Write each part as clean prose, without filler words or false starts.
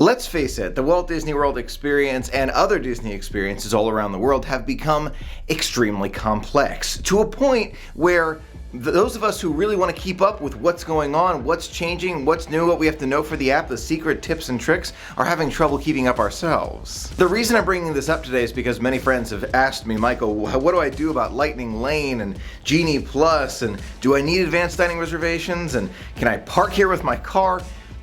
Let's face it, the Walt Disney World experience and other Disney experiences all around the world have become extremely complex, to a point where those of us who really want to keep up with what's going on, what's changing, what's new, what we have to know for the app, the secret tips and tricks, are having trouble keeping up ourselves. The reason I'm bringing this up today is because many friends have asked me, Michael, what do I do about Lightning Lane and Genie Plus, and do I need advanced dining reservations, and can I park here with my car?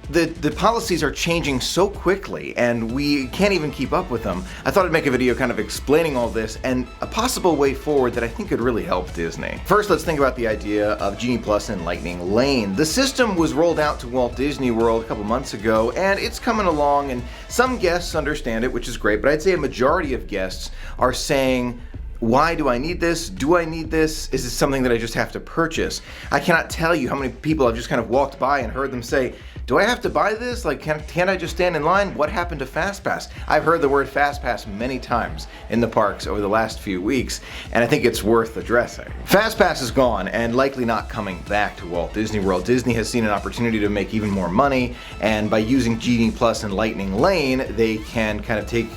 The policies are changing so quickly and we can't even keep up with them. I thought I'd make a video kind of explaining all this and a possible way forward that I think could really help Disney. First, let's think about the idea of Genie Plus and Lightning Lane. The system was rolled out to Walt Disney World a couple months ago and it's coming along, and some guests understand it, which is great, but I'd say a majority of guests are saying, why do I need this? Do I need this? Is this something that I just have to purchase? I cannot tell you how many people I've just kind of walked by and heard them say, do I have to buy this? Like, can't I just stand in line? What happened to FastPass? I've heard the word FastPass many times in the parks over the last few weeks, and I think it's worth addressing. FastPass is gone and likely not coming back to Walt Disney World. Disney has seen an opportunity to make even more money, and by using Genie Plus and Lightning Lane, they can kind of take,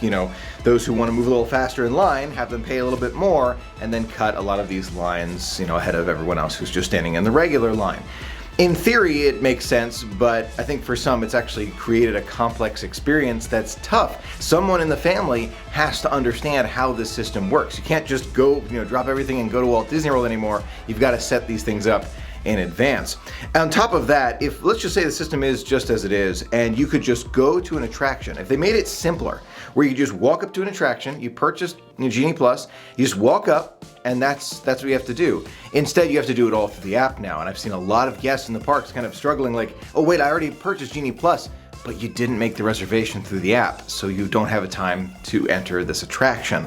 those who want to move a little faster in line, have them pay a little bit more, and then cut a lot of these lines, ahead of everyone else who's just standing in the regular line. In theory, it makes sense, but I think for some it's actually created a complex experience that's tough. Someone in the family has to understand how this system works. You can't just go, drop everything and go to Walt Disney World anymore. You've got to set these things up in advance. On top of that, if let's just say the system is just as it is and you could just go to an attraction, if they made it simpler, where you just walk up to an attraction, you purchase Genie Plus, you just walk up, and that's what you have to do. Instead, you have to do it all through the app now, and I've seen a lot of guests in the parks kind of struggling like, oh wait, I already purchased Genie Plus, but you didn't make the reservation through the app, so you don't have a time to enter this attraction.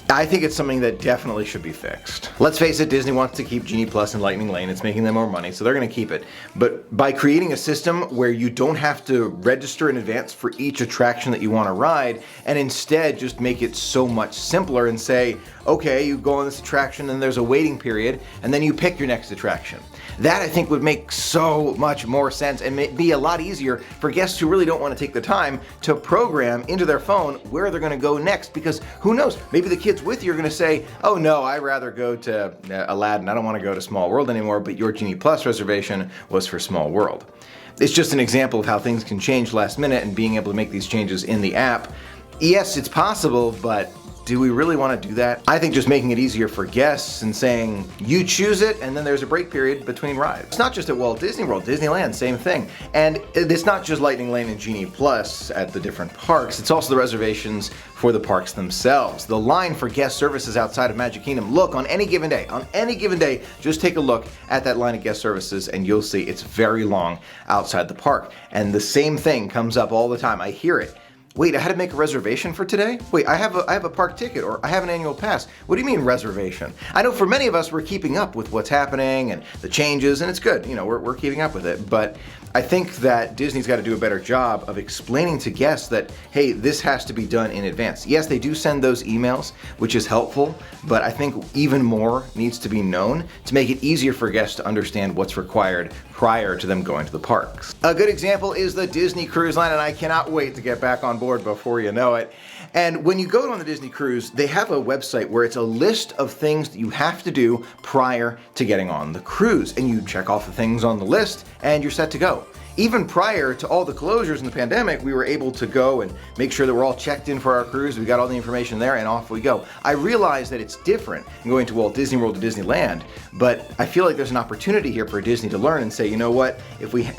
I think it's something that definitely should be fixed. Let's face it, Disney wants to keep Genie Plus and Lightning Lane. It's making them more money, so they're going to keep it. But by creating a system where you don't have to register in advance for each attraction that you want to ride, and instead just make it so much simpler and say, okay, you go on this attraction and there's a waiting period, and then you pick your next attraction. That I think would make so much more sense and be a lot easier for guests who really don't want to take the time to program into their phone where they're going to go next, because who knows, maybe the kids with you are going to say, oh no, I'd rather go to Aladdin, I don't want to go to Small World anymore, but your Genie Plus reservation was for Small World. It's just an example of how things can change last minute, and being able to make these changes in the app. Yes, it's possible, but do we really want to do that? I think just making it easier for guests and saying, you choose it, and then there's a break period between rides. It's not just at Walt Disney World, Disneyland, same thing. And it's not just Lightning Lane and Genie Plus at the different parks, it's also the reservations for the parks themselves. The line for guest services outside of Magic Kingdom, look, on any given day, just take a look at that line of guest services and you'll see it's very long outside the park. And the same thing comes up all the time, I hear it. Wait, I had to make a reservation for today? Wait, I have a park ticket, or I have an annual pass. What do you mean reservation? I know for many of us, we're keeping up with what's happening and the changes, and it's good, we're keeping up with it. But I think that Disney's got to do a better job of explaining to guests that, hey, this has to be done in advance. Yes, they do send those emails, which is helpful, but I think even more needs to be known to make it easier for guests to understand what's required prior to them going to the parks. A good example is the Disney Cruise Line, and I cannot wait to get back on board before you know it. And when you go on the Disney cruise, they have a website where it's a list of things that you have to do prior to getting on the cruise. And you check off the things on the list and you're set to go. Even prior to all the closures in the pandemic, we were able to go and make sure that we're all checked in for our cruise. We got all the information there and off we go. I realize that it's different than going to Walt Disney World to Disneyland, but I feel like there's an opportunity here for Disney to learn and say, you know what,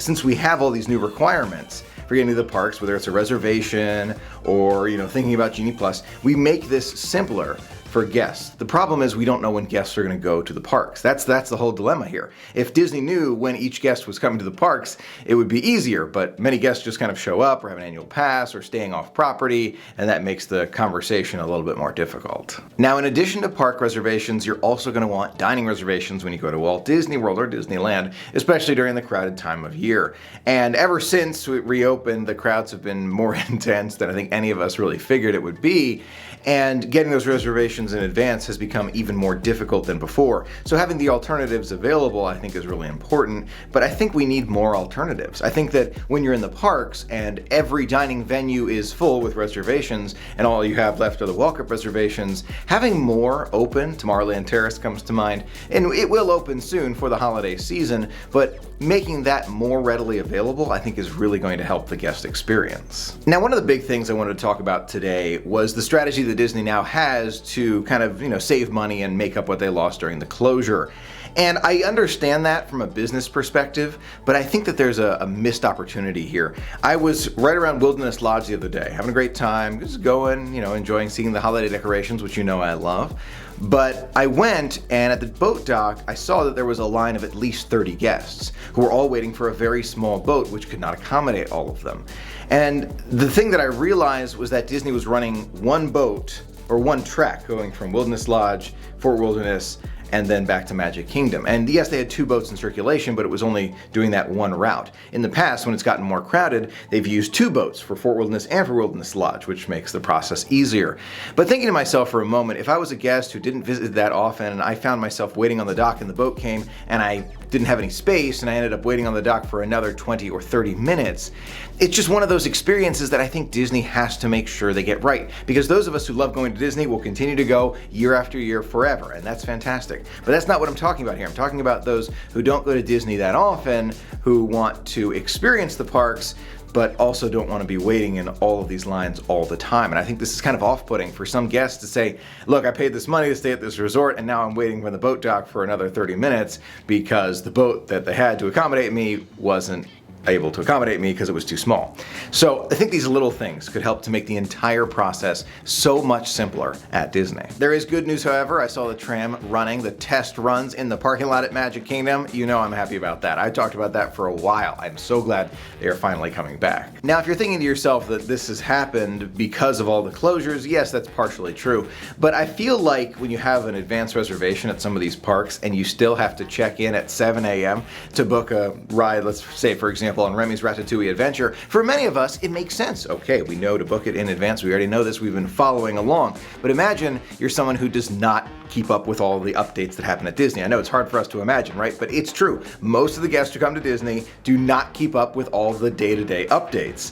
since we have all these new requirements for getting to the parks, whether it's a reservation or thinking about Genie Plus, we make this simpler for guests. The problem is we don't know when guests are going to go to the parks. That's the whole dilemma here. If Disney knew when each guest was coming to the parks, it would be easier, but many guests just kind of show up or have an annual pass or staying off property, and that makes the conversation a little bit more difficult. Now, in addition to park reservations, you're also going to want dining reservations when you go to Walt Disney World or Disneyland, especially during the crowded time of year. And ever since it reopened, the crowds have been more intense than I think any of us really figured it would be, and getting those reservations reservations in advance has become even more difficult than before. So having the alternatives available, I think, is really important, but I think we need more alternatives. I think that when you're in the parks and every dining venue is full with reservations and all you have left are the walk-up reservations, having more open, Tomorrowland Terrace comes to mind, and it will open soon for the holiday season, but making that more readily available, I think, is really going to help the guest experience. Now, one of the big things I wanted to talk about today was the strategy that Disney now has to kind of, save money and make up what they lost during the closure. And I understand that from a business perspective, but I think that there's a missed opportunity here. I was right around Wilderness Lodge the other day, having a great time, just going, enjoying seeing the holiday decorations, which I love. But I went, and at the boat dock, I saw that there was a line of at least 30 guests who were all waiting for a very small boat, which could not accommodate all of them. And the thing that I realized was that Disney was running one boat, or one track, going from Wilderness Lodge, Fort Wilderness, and then back to Magic Kingdom. And yes, they had 2 boats in circulation, but it was only doing that one route. In the past, when it's gotten more crowded, they've used 2 boats for Fort Wilderness and for Wilderness Lodge, which makes the process easier. But thinking to myself for a moment, if I was a guest who didn't visit that often and I found myself waiting on the dock and the boat came and I didn't have any space and I ended up waiting on the dock for another 20 or 30 minutes, it's just one of those experiences that I think Disney has to make sure they get right. Because those of us who love going to Disney will continue to go year after year forever, and that's fantastic. But that's not what I'm talking about here. I'm talking about those who don't go to Disney that often, who want to experience the parks, but also don't want to be waiting in all of these lines all the time. And I think this is kind of off-putting for some guests to say, look, I paid this money to stay at this resort and now I'm waiting for the boat dock for another 30 minutes because the boat that they had to accommodate me wasn't able to accommodate me because it was too small. So I think these little things could help to make the entire process so much simpler at Disney. There is good news, however. I saw the tram running, the test runs in the parking lot at Magic Kingdom. I'm happy about that. I talked about that for a while. I'm so glad they are finally coming back. Now, if you're thinking to yourself that this has happened because of all the closures, yes, that's partially true. But I feel like when you have an advanced reservation at some of these parks and you still have to check in at 7 a.m. to book a ride, let's say, for example, on Remy's Ratatouille Adventure, for many of us, it makes sense. Okay, we know to book it in advance. We already know this. We've been following along. But imagine you're someone who does not keep up with all the updates that happen at Disney. I know it's hard for us to imagine, right? But it's true. Most of the guests who come to Disney do not keep up with all the day-to-day updates.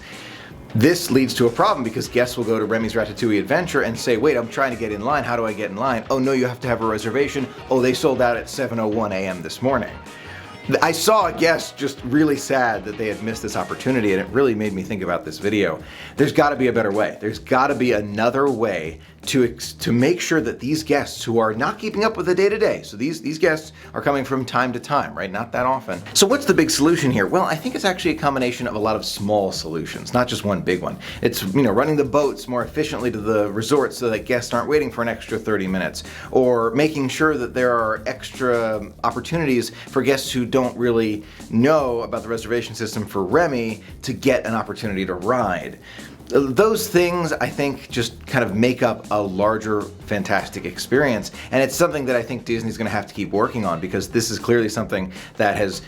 This leads to a problem because guests will go to Remy's Ratatouille Adventure and say, wait, I'm trying to get in line. How do I get in line? Oh no, you have to have a reservation. Oh, they sold out at 7:01 a.m. this morning. I saw a guest just really sad that they had missed this opportunity, and it really made me think about this video. There's got to be a better way. There's got to be another way to make sure that these guests who are not keeping up with the day-to-day, so these guests are coming from time to time, right? Not that often. So what's the big solution here? Well, I think it's actually a combination of a lot of small solutions, not just one big one. It's, running the boats more efficiently to the resort so that guests aren't waiting for an extra 30 minutes, or making sure that there are extra opportunities for guests who don't really know about the reservation system for Remy to get an opportunity to ride. Those things, I think, just kind of make up a larger, fantastic experience. And it's something that I think Disney's going to have to keep working on, because this is clearly something that has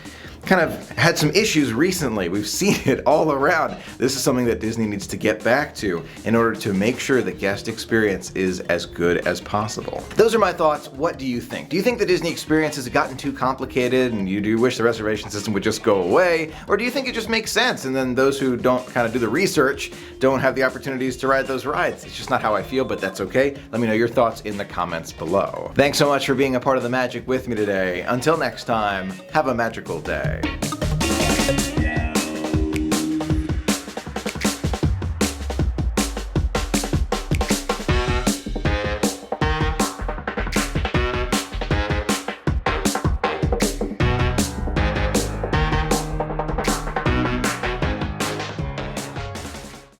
kind of had some issues recently. We've seen it all around. This is something that Disney needs to get back to in order to make sure the guest experience is as good as possible. Those are my thoughts. What do you think? Do you think the Disney experience has gotten too complicated and you do wish the reservation system would just go away? Or do you think it just makes sense and then those who don't kind of do the research don't have the opportunities to ride those rides? It's just not how I feel, but that's okay. Let me know your thoughts in the comments below. Thanks so much for being a part of the magic with me today. Until next time, have a magical day.